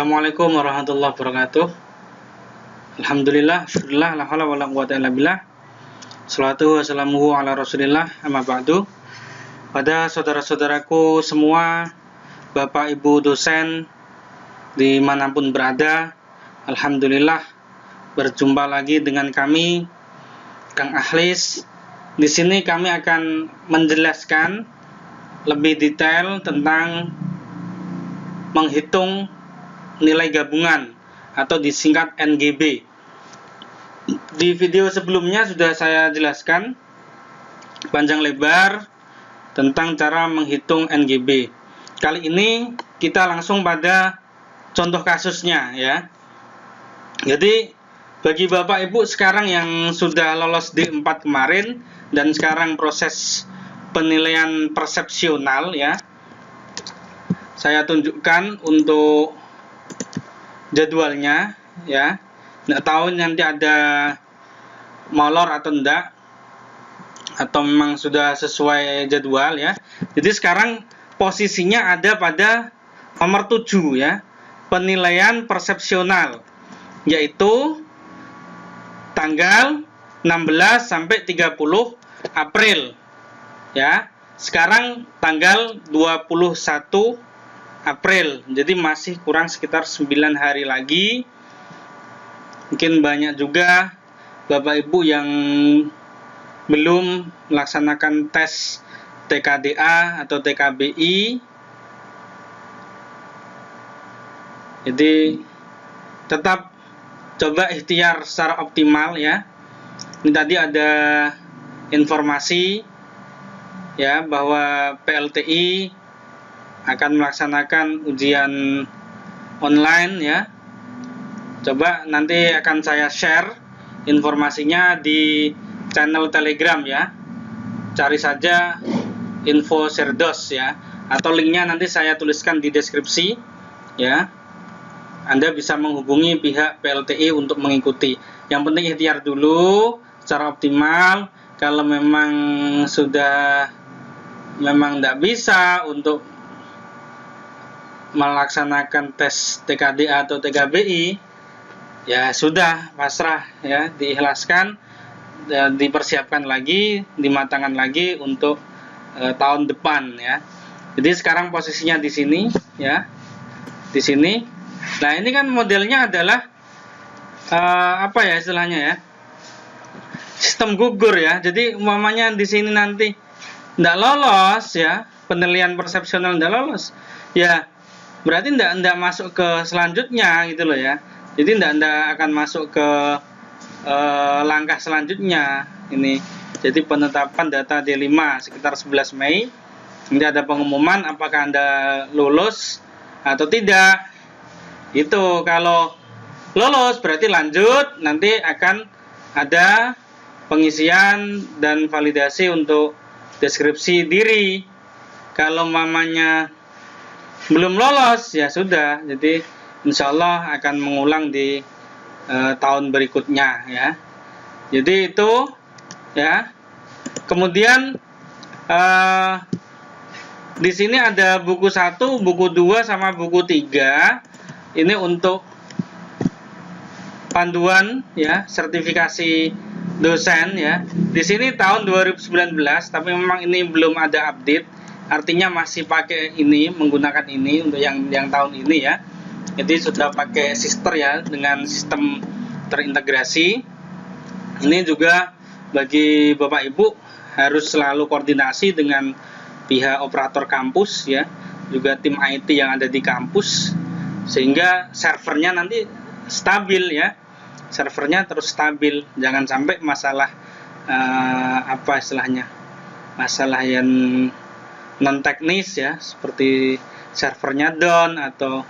Assalamualaikum warahmatullahi wabarakatuh. Alhamdulillah, syukurillah, la haula wala quwata illa billah. Shalatu wassalamu ala Rasulillah, amma ba'du. Pada saudara-saudaraku semua, Bapak Ibu dosen dimanapun berada, alhamdulillah berjumpa lagi dengan kami, Kang Ahlis. Di sini kami akan menjelaskan lebih detail tentang menghitung nilai gabungan atau disingkat NGB. Di video sebelumnya sudah saya jelaskan panjang lebar tentang cara menghitung NGB. Kali ini kita langsung pada contoh kasusnya ya. Jadi bagi Bapak Ibu sekarang yang sudah lolos D4 kemarin dan sekarang proses penilaian persepsional ya, saya tunjukkan untuk jadwalnya ya. Nggak tahu nanti ada molor atau enggak, atau memang sudah sesuai jadwal ya. Jadi sekarang posisinya ada pada nomor 7 ya, penilaian persepsional, yaitu tanggal 16 sampai 30 April ya. Sekarang tanggal 21 April, jadi masih kurang sekitar 9 hari lagi. Mungkin banyak juga Bapak Ibu yang belum melaksanakan tes TKDA atau TKBI. Jadi tetap coba ikhtiar secara optimal ya. Ini tadi ada informasi ya bahwa PLTI akan melaksanakan ujian online ya. Coba nanti akan saya share informasinya di channel Telegram ya. Cari saja info Serdos ya, atau linknya nanti saya tuliskan di deskripsi ya. Anda bisa menghubungi pihak PLTI untuk mengikuti. Yang penting ikhtiar dulu secara optimal. Kalau memang sudah tidak bisa untuk melaksanakan tes TKDA atau TKBI, ya sudah pasrah ya, diikhlaskan, dipersiapkan lagi, dimatangkan lagi untuk tahun depan ya. Jadi sekarang posisinya di sini ya, di sini. Nah ini kan modelnya adalah apa ya istilahnya ya, sistem gugur ya. Jadi umpamanya di sini nanti tidak lolos ya, penilaian persepsional tidak lolos ya, berarti tidak masuk ke selanjutnya gitu loh ya. Jadi tidak akan masuk ke langkah selanjutnya ini. Jadi penetapan data D5 sekitar 11 Mei. Nanti ada pengumuman apakah Anda lulus atau tidak. Itu kalau lolos berarti lanjut, nanti akan ada pengisian dan validasi untuk deskripsi diri. Kalau mamanya belum lolos ya sudah, jadi insya Allah akan mengulang di tahun berikutnya ya. Jadi itu ya. Kemudian di sini ada buku 1, buku 2 sama buku 3. Ini untuk panduan ya, sertifikasi dosen ya. Di sini tahun 2019, tapi memang ini belum ada update. Artinya masih pakai ini, menggunakan ini untuk yang tahun ini ya. Jadi sudah pakai sister ya, dengan sistem terintegrasi. Ini juga bagi Bapak Ibu harus selalu koordinasi dengan pihak operator kampus ya, juga tim IT yang ada di kampus, sehingga servernya nanti stabil ya. Servernya terus stabil, jangan sampai masalah apa istilahnya, masalah yang non teknis ya, seperti servernya down atau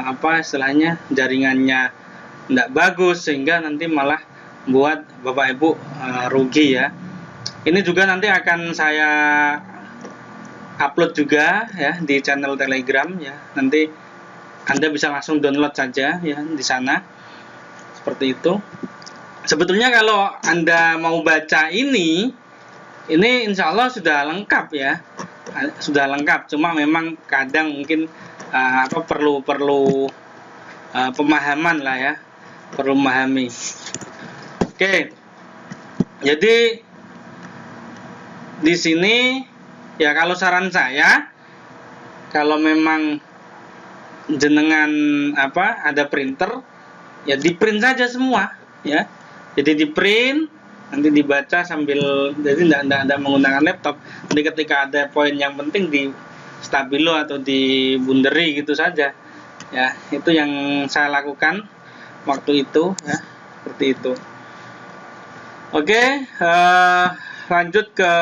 apa istilahnya, jaringannya tidak bagus, sehingga nanti malah buat Bapak Ibu rugi ya. Ini juga nanti akan saya upload juga ya di channel Telegram ya. Nanti Anda bisa langsung download saja ya di sana. Seperti itu. Sebetulnya kalau Anda mau baca ini insya Allah sudah lengkap ya, sudah lengkap. Cuma memang kadang mungkin perlu pemahaman lah ya, perlu memahami. Oke, jadi di sini ya kalau saran saya, kalau memang jenengan ada printer, ya di print saja semua ya. Jadi di print, nanti dibaca sambil, jadi tidak menggunakan laptop. Jadi ketika ada poin yang penting di stabilo atau di bunderi gitu saja ya. Itu yang saya lakukan waktu itu ya, seperti itu. Oke, lanjut ke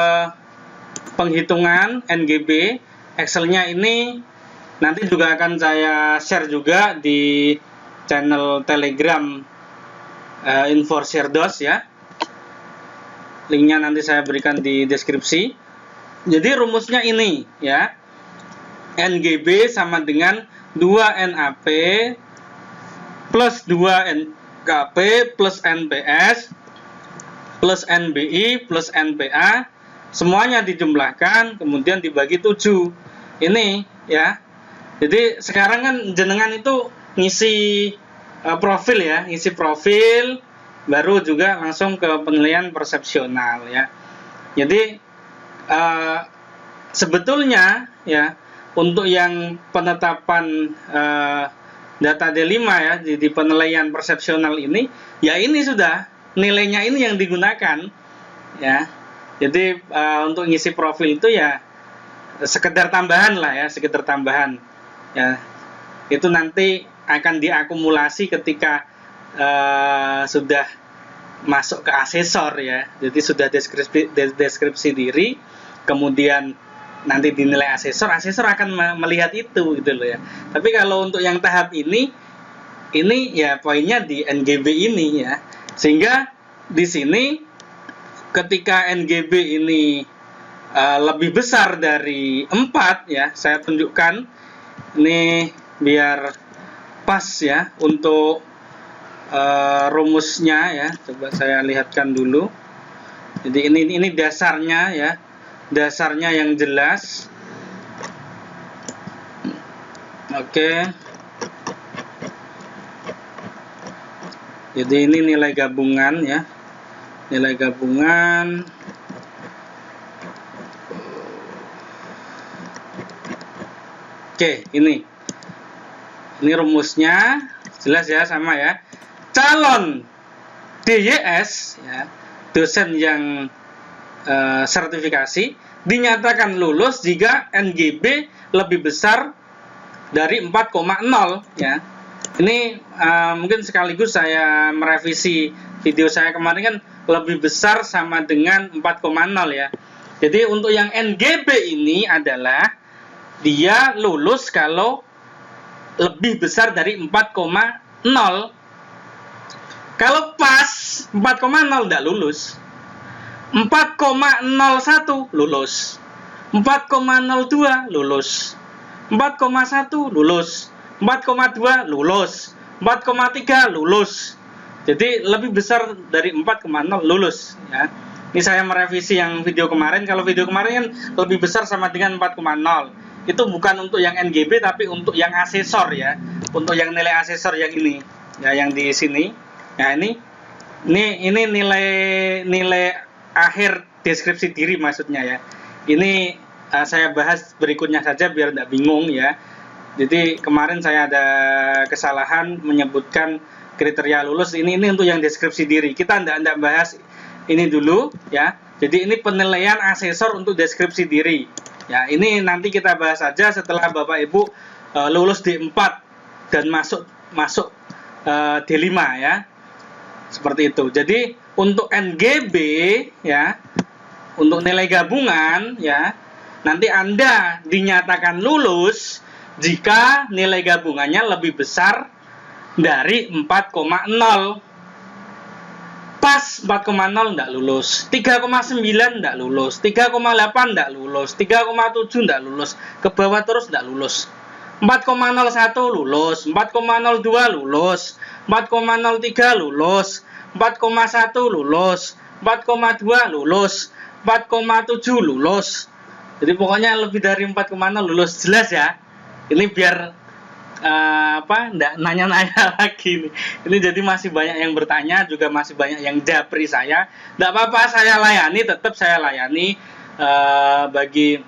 penghitungan NGB. Excelnya ini nanti juga akan saya share juga di channel Telegram InfoShareDOS ya. Linknya nanti saya berikan di deskripsi. Jadi rumusnya ini ya. NGB sama dengan 2NAP plus 2NKP plus NPS plus NBI plus NPA, semuanya dijumlahkan kemudian dibagi 7. Ini ya. Jadi sekarang kan jenengan itu ngisi profil ya, ngisi profil, baru juga langsung ke penilaian persepsional ya. Jadi sebetulnya ya, untuk yang penetapan data D5 ya, di penilaian persepsional ini, ya ini sudah nilainya ini yang digunakan ya. Jadi untuk ngisi profil itu ya sekedar tambahan lah ya, sekedar tambahan ya. Itu nanti akan diakumulasi ketika sudah masuk ke asesor ya. Jadi sudah deskripsi diri, kemudian nanti dinilai asesor akan melihat itu gitu loh ya. Tapi kalau untuk yang tahap ini ya poinnya di NGB ini ya. Sehingga di sini ketika NGB ini lebih besar dari 4 ya, saya tunjukkan ini biar pas ya untuk rumusnya ya. Coba saya lihatkan dulu. Jadi ini dasarnya ya, dasarnya yang jelas. Oke. Jadi ini nilai gabungan ya, nilai gabungan. Oke, ini rumusnya jelas ya, sama ya. Calon DYS ya, dosen yang sertifikasi, dinyatakan lulus jika NGB lebih besar dari 4,0 ya. Ini mungkin sekaligus saya merevisi video saya kemarin, kan lebih besar sama dengan 4,0 ya. Jadi untuk yang NGB ini adalah dia lulus kalau lebih besar dari 4,0. Kalau pas 4,0 tidak lulus. 4,01 lulus. 4,02 lulus. 4,1 lulus. 4,2 lulus. 4,3 lulus. Jadi lebih besar dari 4,0 lulus ya. Ini saya merevisi yang video kemarin. Kalau video kemarin kan lebih besar sama dengan 4,0. Itu bukan untuk yang NGB tapi untuk yang asesor ya. Untuk yang nilai asesor yang ini ya, yang di sini. Ya ini nilai akhir deskripsi diri maksudnya ya. Ini saya bahas berikutnya saja biar tidak bingung ya. Jadi kemarin saya ada kesalahan menyebutkan kriteria lulus. Ini untuk yang deskripsi diri. Kita tidak bahas ini dulu ya. Jadi ini penilaian asesor untuk deskripsi diri. Ya, ini nanti kita bahas saja setelah Bapak Ibu lulus D4 dan masuk D5 ya. Seperti itu. Jadi untuk NGB ya, untuk nilai gabungan ya, nanti Anda dinyatakan lulus jika nilai gabungannya lebih besar dari 4,0. Pas 4,0 tidak lulus, 3,9 tidak lulus, 3,8 tidak lulus, 3,7 tidak lulus, ke bawah terus tidak lulus. 4,01 lulus, 4,02 lulus, 4,03 lulus, 4,1 lulus, 4,2 lulus, 4,7 lulus. Jadi pokoknya lebih dari 4,0 lulus, jelas ya. Ini biar nggak nanya-nanya lagi nih. Ini jadi masih banyak yang bertanya, juga masih banyak yang japri saya. Nggak apa-apa, saya layani, tetap saya layani. Bagi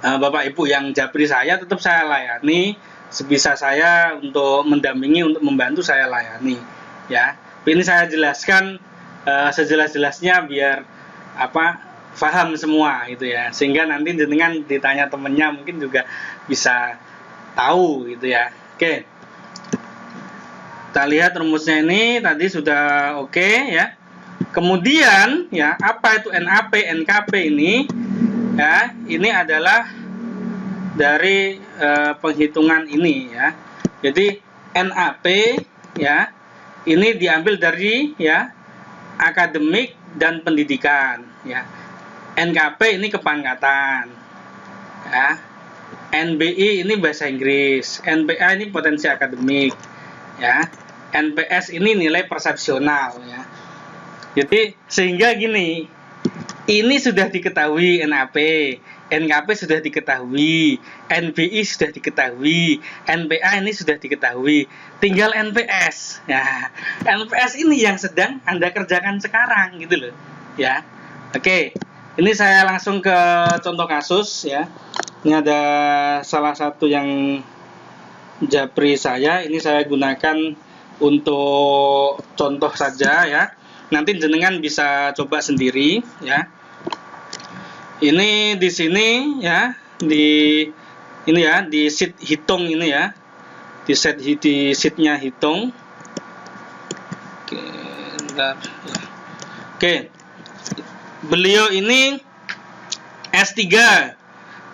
Bapak Ibu yang japri saya, tetap saya layani. Sebisa saya untuk mendampingi, untuk membantu, saya layani. Ya, ini saya jelaskan sejelas-jelasnya biar paham semua gitu ya, sehingga nanti dengan ditanya temennya mungkin juga bisa tahu gitu ya. Oke, kita lihat rumusnya ini tadi sudah oke ya. Kemudian ya, apa itu NAP, NKP ini ya? Ini adalah dari penghitungan ini ya. Jadi NAP ya, ini diambil dari ya akademik dan pendidikan ya. NKP ini kepangkatan ya. NBI ini bahasa Inggris, NPA ini potensi akademik ya. NPS ini nilai persepsional ya. Jadi sehingga gini, ini sudah diketahui NAP, NKP sudah diketahui, NBI sudah diketahui, NPA ini sudah diketahui, tinggal NPS. Ya, NPS ini yang sedang Anda kerjakan sekarang gitu loh. Ya. Oke. Ini saya langsung ke contoh kasus ya. Ini ada salah satu yang japri saya. Ini saya gunakan untuk contoh saja ya. Nanti jenengan bisa coba sendiri ya. Ini di sini ya, di sheet hitung ini ya. Di sheetnya hitung. Oke, bentar ya. Oke. Beliau ini S3,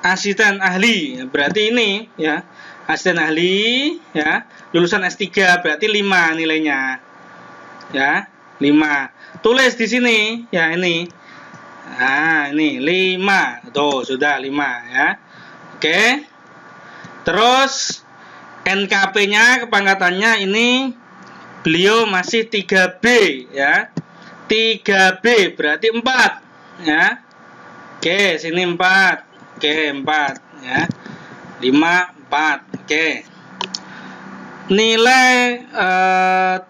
asisten ahli. Berarti ini ya, asisten ahli ya, lulusan S3 berarti 5 nilainya. Ya, 5. Tulis di sini ya ini. Nah, ini 5. Tuh, sudah 5 ya. Oke. Terus NKP-nya, kepangkatannya ini beliau masih 3B ya. 3B berarti 4 ya. Oke, sini 4. Oke, 4 ya. 5, 4. Oke. Nilai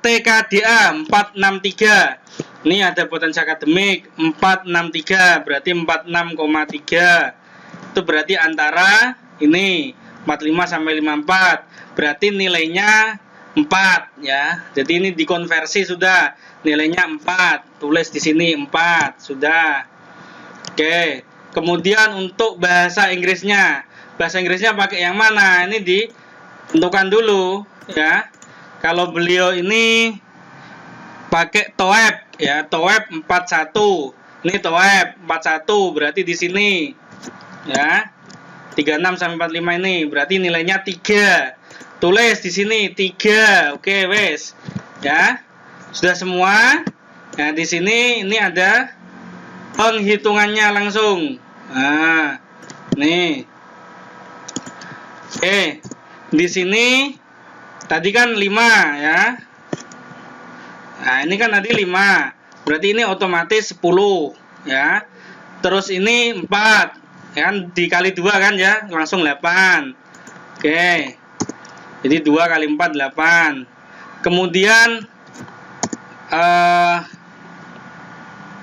TKDA 463. Ini ada potensi akademik 463 berarti 46,3. Itu berarti antara ini 45 sampai 54. Berarti nilainya 4 ya. Jadi ini dikonversi sudah. Nilainya 4. Tulis di sini 4 sudah. Oke. Kemudian untuk bahasa Inggrisnya. Bahasa Inggrisnya pakai yang mana? Ini ditentukan dulu ya. Kalau beliau ini pakai TOEFL ya, TOEFL 41. Ini TOEFL 41 berarti di sini ya. 36 sampai 45 ini berarti nilainya 3. Tulis di sini 3. Oke, wes. Ya. Sudah semua. Nah, di sini ini ada penghitungannya langsung. Nah, nih. Oke. Di sini tadi kan 5 ya. Nah, ini kan tadi 5. Berarti ini otomatis 10 ya. Terus ini 4. Ya kan dikali 2 kan ya, langsung 8. Oke. Jadi 2 kali 4 8. Kemudian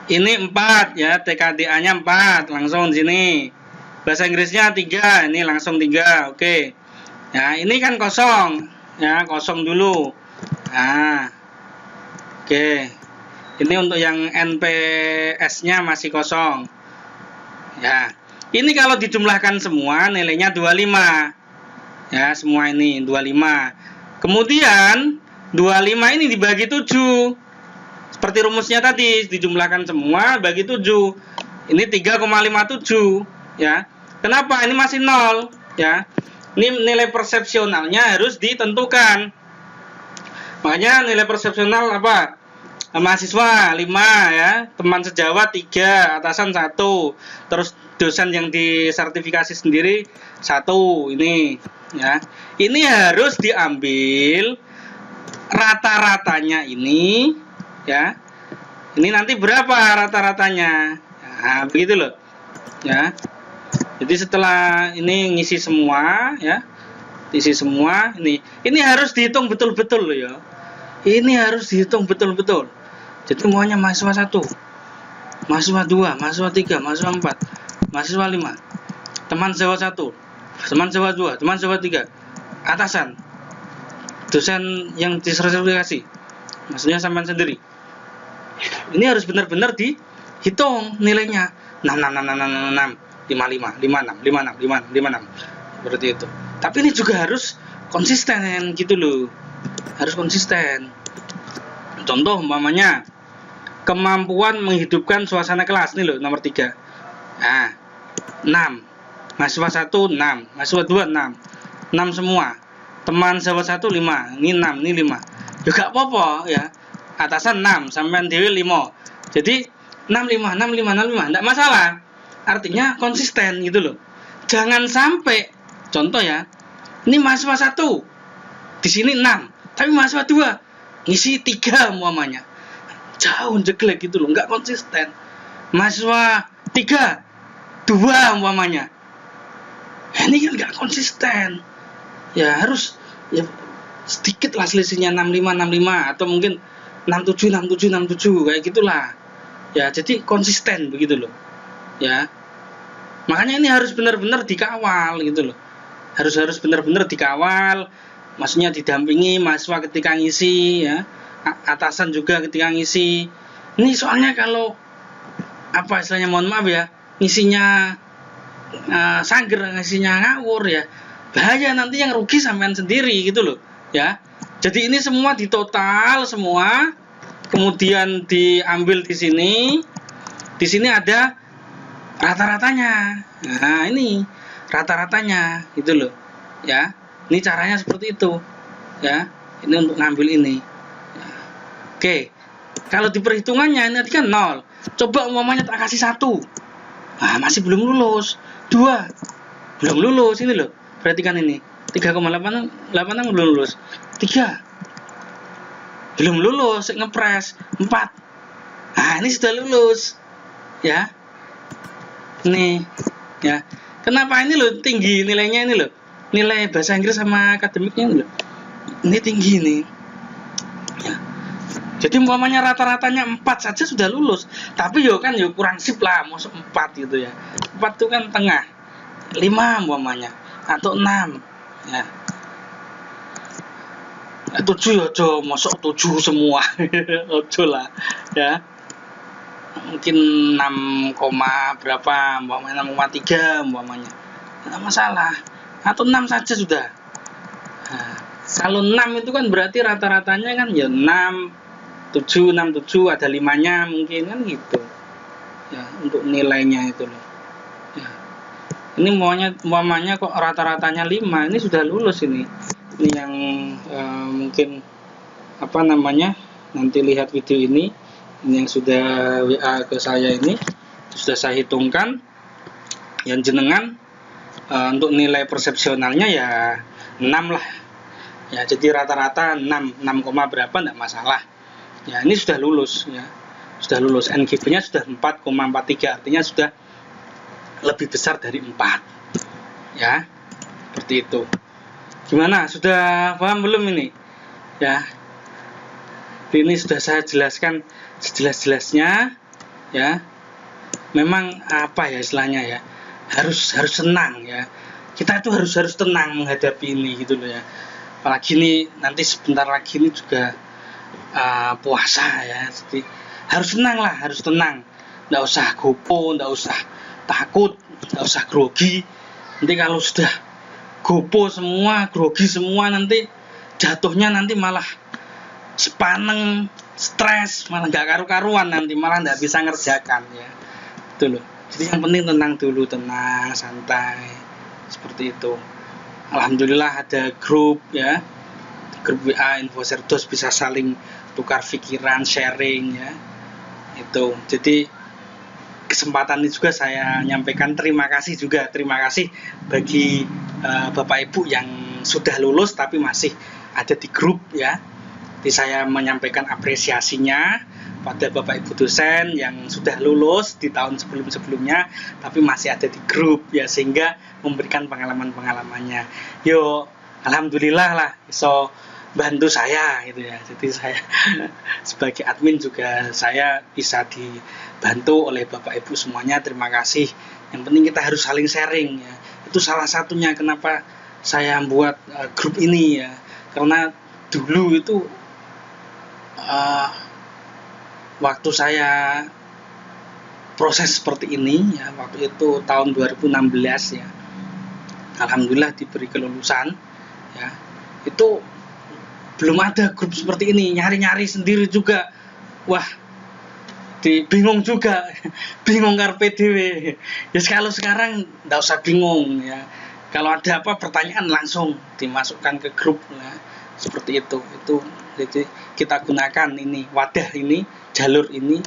ini 4 ya, TKDA-nya 4, langsung di sini. Bahasa Inggrisnya 3, ini langsung 3. Oke. Nah, ini kan kosong. Ya, kosong dulu. Nah. Oke. Ini untuk yang NPS-nya masih kosong. Ya. Ini kalau dijumlahkan semua nilainya 25. Ya, semua ini 25. Kemudian 25 ini dibagi 7. Seperti rumusnya tadi, dijumlahkan semua bagi 7. Ini 3,57 ya. Kenapa? Ini masih 0 ya. Ini nilai persepsionalnya harus ditentukan. Makanya nilai persepsional apa? Mahasiswa 5 ya, teman sejawat 3, atasan 1. Terus dosen yang disertifikasi sendiri 1 ini ya. Ini harus diambil rata-ratanya ini ya. Ini nanti berapa rata-ratanya? Nah, begitu loh. Ya. Jadi setelah ini ngisi semua ya. diisi semua. Ini harus dihitung betul-betul loh ya. Ini harus dihitung betul-betul. Jadi semuanya mahasiswa 1, mahasiswa 2, mahasiswa 3, mahasiswa 4, mahasiswa 5, teman sejawat 1, teman sejawat 2, teman sejawat 3, atasan, dosen yang disertifikasi, maksudnya sampean sendiri. Ini harus benar-benar dihitung nilainya. 6, 6, 6, 6, 6, 6, 55, 56, 56, 56, 56. Seperti itu. Tapi ini juga harus konsisten gitu loh. Harus konsisten. Contoh umpamanya kemampuan menghidupkan suasana kelas nih loh, nomor 3. Nah, 6. Mahasiswa 1 6, mahasiswa 2 6. 6 semua. Teman sejawat 1 5. Ini 6, ini 5. Juga apa-apa ya. Atasan 6, sampean dhewe 5. Jadi 65, 65, 65, enggak masalah. Artinya konsisten gitu loh. Jangan sampai contoh ya. Ini mahasiswa 1. Di sini 6, tapi mahasiswa 2 ngisi 3 umpamanya. Jauh jeglek gitu loh, enggak konsisten. Mahasiswa 3 2 umpamanya. Ini kan enggak konsisten. Ya harus ya sedikit lah selisihnya 65 65 atau mungkin 67 67 67 kayak gitulah. Ya, jadi konsisten begitu loh. Ya. Makanya ini harus benar-benar dikawal gitu loh. Harus benar-benar dikawal. Maksudnya didampingi mahasiswa ketika ngisi ya. Atasan juga ketika ngisi. Ini soalnya kalau apa istilahnya, mohon maaf ya, ngisinya sangger, ngisinya ngawur ya, bahaya, nanti yang rugi sampean sendiri gitu loh ya. Jadi ini semua ditotal semua, kemudian diambil di sini ada rata-ratanya. Nah ini rata-ratanya gitu loh ya. Ini caranya seperti itu ya. Ini untuk ngambil ini. Oke, kalau di perhitungannya nanti kan 0. Coba umpamanya tak kasih 1, nah masih belum lulus. 2 belum lulus, ini loh, perhatikan ini 3,86 belum lulus. 3 belum lulus, ngepres. 4, nah ini sudah lulus ya. Ini ya, kenapa ini loh tinggi nilainya, ini loh nilai bahasa Inggris sama akademiknya ini loh, ini tinggi nih ya. Jadi umpamanya rata-ratanya 4 saja sudah lulus, tapi yo kan yo kurang sip lah, masuk 4 gitu ya. 4 itu kan tengah, 5 umpamanya atau 6 ya. 7 ya ojo, masuk 7 semua. Ojo lah ya. Mungkin 6, berapa umpamanya, 6,3 umpamanya. Enggak masalah. Atau 6 saja sudah. Nah, kalau 6 itu kan berarti rata-ratanya kan ya 6 7, 6, 7, ada 5-nya mungkin kan gitu ya, untuk nilainya itu loh ya. Ini umpamanya kok rata-ratanya 5, ini sudah lulus ini yang mungkin apa namanya, nanti lihat video ini yang sudah WA ke saya ini sudah saya hitungkan yang jenengan untuk nilai persepsionalnya ya 6 lah ya. Jadi rata-rata 6 berapa enggak masalah ya. Ini sudah lulus ya, sudah lulus. NGP-nya sudah 4,43, artinya sudah lebih besar dari 4 ya, seperti itu. Gimana, sudah paham belum ini ya? Ini sudah saya jelaskan sejelas-jelasnya ya. Memang apa ya istilahnya ya, harus senang ya. Kita itu harus tenang menghadapi ini gitu loh ya. Apalagi ini nanti sebentar lagi ini juga puasa ya, jadi harus tenang lah, harus tenang. Nggak usah gopo, nggak usah takut, nggak usah grogi. Nanti kalau sudah gopo semua, grogi semua, nanti jatuhnya nanti malah sepaneng, stres, malah nggak karu-karuan, nanti malah nggak bisa ngerjakan ya. Itu loh. Jadi yang penting tenang dulu, tenang, santai, seperti itu. Alhamdulillah ada grup ya, grup WA Infocerdos, bisa saling tukar pikiran, sharing ya. Itu. Jadi kesempatan ini juga saya nyampaikan terima kasih bagi Bapak Ibu yang sudah lulus tapi masih ada di grup ya. Jadi saya menyampaikan apresiasinya pada Bapak Ibu dosen yang sudah lulus di tahun sebelum-sebelumnya tapi masih ada di grup ya, sehingga memberikan pengalaman-pengalamannya. Yo, alhamdulillah lah iso bantu saya gitu ya. Jadi saya sebagai admin juga saya bisa dibantu oleh Bapak Ibu semuanya. Terima kasih. Yang penting kita harus saling sharing ya. Itu salah satunya kenapa saya buat grup ini ya. Karena dulu itu waktu saya proses seperti ini ya, waktu itu tahun 2016 ya, alhamdulillah diberi kelulusan ya, itu belum ada grup seperti ini, nyari-nyari sendiri juga, wah bingung juga bingung karpe dewe ya. Kalau sekarang nggak usah bingung ya, kalau ada apa pertanyaan langsung dimasukkan ke grup ya, seperti itu. Jadi kita gunakan ini wadah ini, jalur ini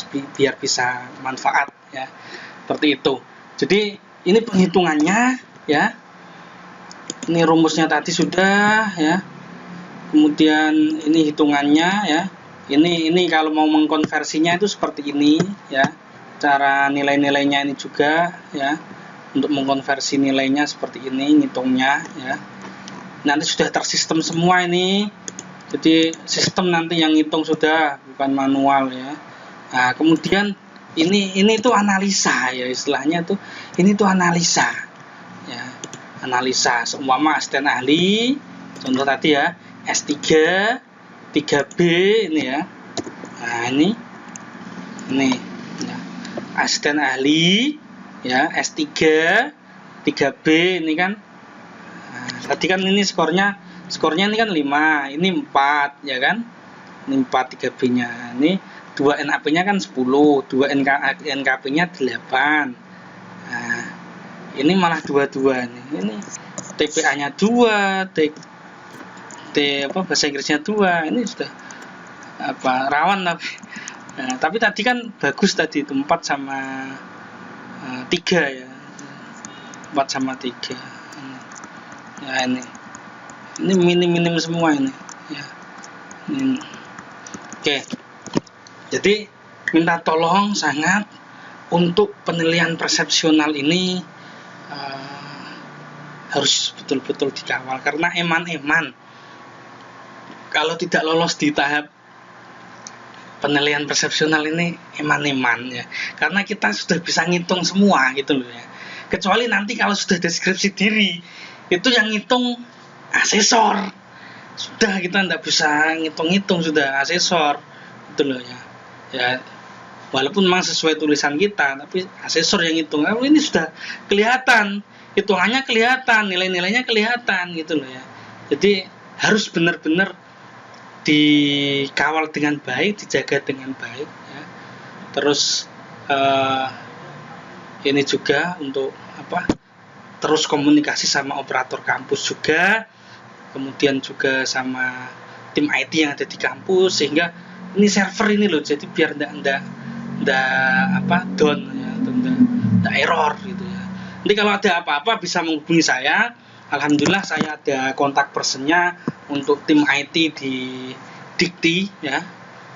biar bisa manfaat ya, seperti itu. Jadi ini penghitungannya ya, ini rumusnya tadi sudah ya, kemudian ini hitungannya ya, ini kalau mau mengkonversinya itu seperti ini ya, cara nilai-nilainya ini juga ya, untuk mengkonversi nilainya seperti ini, ngitungnya ya, nanti sudah tersistem semua ini. Jadi sistem nanti yang ngitung sudah, bukan manual ya. Nah, kemudian ini tuh analisa ya, istilahnya tuh ini tuh analisa ya, analisa. Seumpama asisten ahli contoh tadi ya, S3 3B ini ya. Nah, ini ya. Asisten ahli ya, S3 3B ini kan. Nah, tadi kan ini skornya ini kan 5, ini 4 ya kan, ini 4 3B-nya, ini 2 NAP-nya kan 10, 2 NKP-nya 8. Nah, ini malah 22 nih. Ini TPA-nya 2, bahasa Inggrisnya 2. Ini sudah rawan tapi. Nah, tapi tadi kan bagus tadi itu 4 sama 3 ya. 4 sama 3. Nah, ini minim semua ini ya. Oke. Jadi minta tolong sangat untuk penilaian persepsional ini harus betul-betul dikawal, karena eman-eman kalau tidak lolos di tahap penilaian persepsional ini eman-eman ya, karena kita sudah bisa ngitung semua gitu loh ya. Kecuali nanti kalau sudah deskripsi diri itu yang ngitung asesor, sudah kita tidak bisa ngitung-ngitung, sudah asesor gitu loh ya. Ya walaupun memang sesuai tulisan kita, tapi asesor yang hitung. Ini sudah kelihatan, hitungannya kelihatan, nilai-nilainya kelihatan gitu loh ya. Jadi harus benar-benar dikawal dengan baik, dijaga dengan baik ya. Terus ini juga untuk terus komunikasi sama operator kampus juga, kemudian juga sama tim IT yang ada di kampus, sehingga ini server ini loh, jadi biar enggak down ya, enggak error gitu ya. Nanti kalau ada apa-apa bisa menghubungi saya. Alhamdulillah saya ada kontak personnya untuk tim IT di Dikti ya.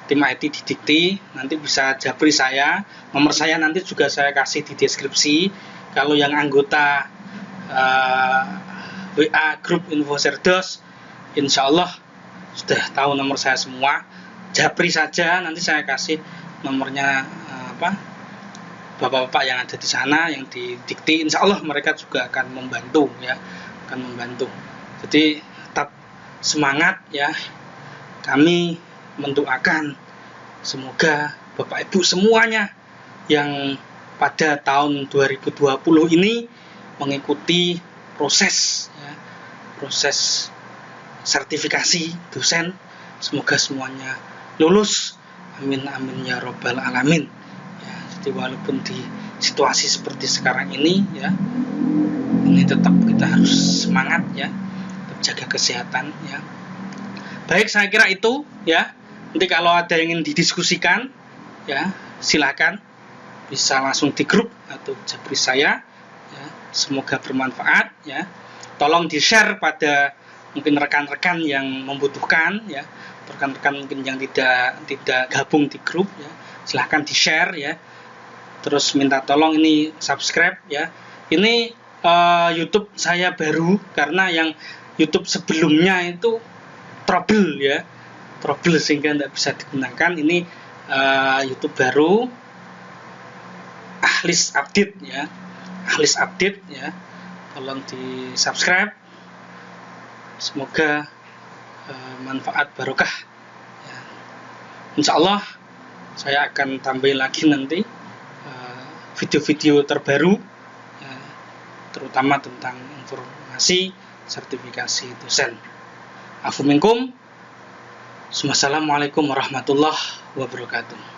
Tim IT di Dikti nanti bisa japri saya. Nomor saya nanti juga saya kasih di deskripsi. Kalau yang anggota WA grup Infocerdos, insya Allah sudah tahu nomor saya semua. Japri saja, nanti saya kasih nomornya bapak-bapak yang ada di sana, yang di Dikti. Insya Allah mereka juga akan membantu ya, Jadi tetap semangat ya. Kami mendoakan semoga Bapak Ibu semuanya yang pada tahun 2020 ini mengikuti proses sertifikasi dosen, semoga semuanya lulus, amin amin ya robbal alamin ya. Jadi walaupun di situasi seperti sekarang ini ya, ini tetap kita harus semangat ya, tetap jaga kesehatan ya. Baik, saya kira itu ya. Nanti kalau ada yang ingin didiskusikan ya, silakan bisa langsung di grup atau japri saya ya. Semoga bermanfaat ya. Tolong di-share pada mungkin rekan-rekan yang membutuhkan ya, rekan-rekan mungkin yang tidak gabung di grup ya, silahkan di-share ya. Terus minta tolong ini subscribe ya. Ini YouTube saya baru, karena yang YouTube sebelumnya itu trouble sehingga tidak bisa digunakan. Ini YouTube baru, Ahlis Update ya, tolong di subscribe, semoga manfaat barokah ya. Insya Allah saya akan tambahin lagi nanti video-video terbaru ya, terutama tentang informasi sertifikasi dosen. Afu minkum. Assalamualaikum warahmatullahi wabarakatuh.